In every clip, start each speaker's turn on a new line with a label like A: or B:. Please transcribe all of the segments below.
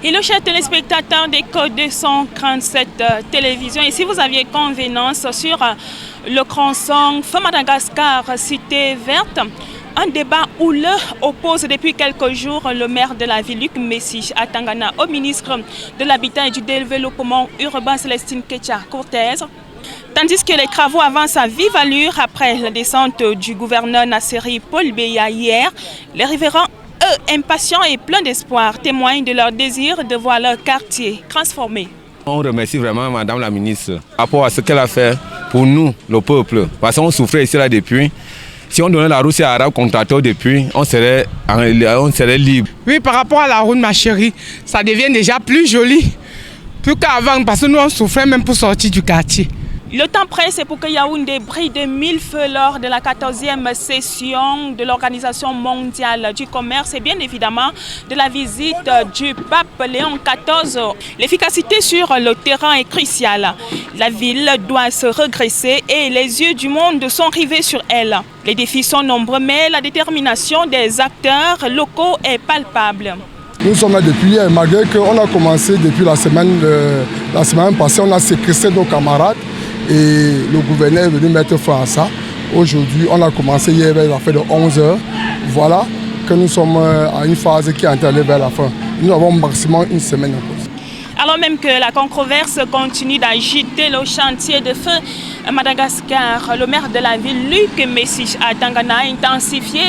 A: Hello chers téléspectateurs d'Éco 237 télévision. Et si vous aviez convenance sur le tronçon Feu Madagascar Cité Verte, un débat houleux oppose depuis quelques jours le maire de la ville Luc Messich à Tangana au ministre de l'Habitat et du Développement urbain Célestine Ketcha Cortez. Tandis que les travaux avancent à vive allure après la descente du gouverneur Nasseri Paul Beya hier, les riverains, eux, impatients et pleins d'espoir, témoignent de leur désir de voir leur quartier transformé.
B: On remercie vraiment Madame la ministre par rapport à ce qu'elle a fait pour nous, le peuple. Parce qu'on souffrait ici là depuis. Si on donnait la route à Arabe contracteur depuis, on serait libre.
C: Oui, par rapport à la route, ma chérie, ça devient déjà plus joli. Plus qu'avant, parce que nous, on souffrait même pour sortir du quartier.
A: Le temps presse pour que Yaoundé brille de 1000 feux lors de la 14e session de l'Organisation mondiale du commerce et bien évidemment de la visite du pape Léon XIV. L'efficacité sur le terrain est cruciale. La ville doit se redresser et les yeux du monde sont rivés sur elle. Les défis sont nombreux mais la détermination des acteurs locaux est palpable.
D: Nous sommes là depuis hier, malgré qu'on a commencé depuis la semaine passée, on a séquestré nos camarades. Et le gouverneur est venu mettre fin à ça. Aujourd'hui, on a commencé hier vers la fin de 11h. Voilà que nous sommes à une phase qui est entamée vers la fin. Nous avons maximum une semaine en cause.
A: Alors même que la controverse continue d'agiter le chantier de feu Madagascar, le maire de la ville, Luc Messich à Tangana, a intensifié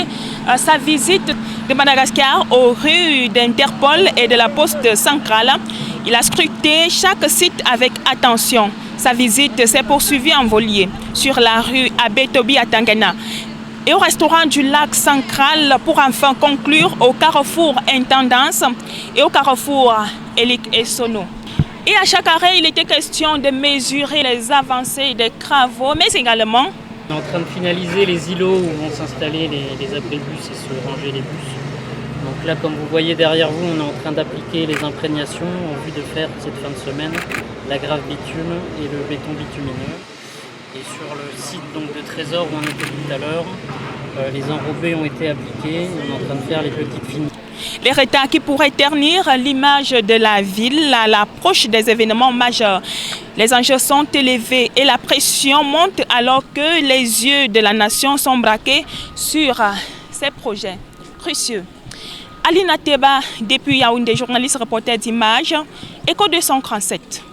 A: sa visite de Madagascar aux rues d'Interpol et de la poste centrale. Il a scruté chaque site avec attention. Sa visite s'est poursuivie en volier sur la rue Abbé Tobi à Tangana et au restaurant du lac central pour enfin conclure au carrefour Intendance et au carrefour Elik et Sono. Et à chaque arrêt, il était question de mesurer les avancées des travaux, mais également...
E: On est en train de finaliser les îlots où vont s'installer les abribus et se ranger les bus. Donc là, comme vous voyez derrière vous, on est en train d'appliquer les imprégnations en vue de faire cette fin de semaine la grave bitume et le béton bitumineux. Et sur le site donc, de Trésor où on était tout à l'heure, les enrobés ont été appliqués. On est en train de faire les petites finitions.
A: Les retards qui pourraient ternir l'image de la ville à l'approche des événements majeurs. Les enjeux sont élevés et la pression monte alors que les yeux de la nation sont braqués sur ces projets cruciaux. Alina Teba, depuis Yaoundé, journaliste reporter d'images, Éco 237.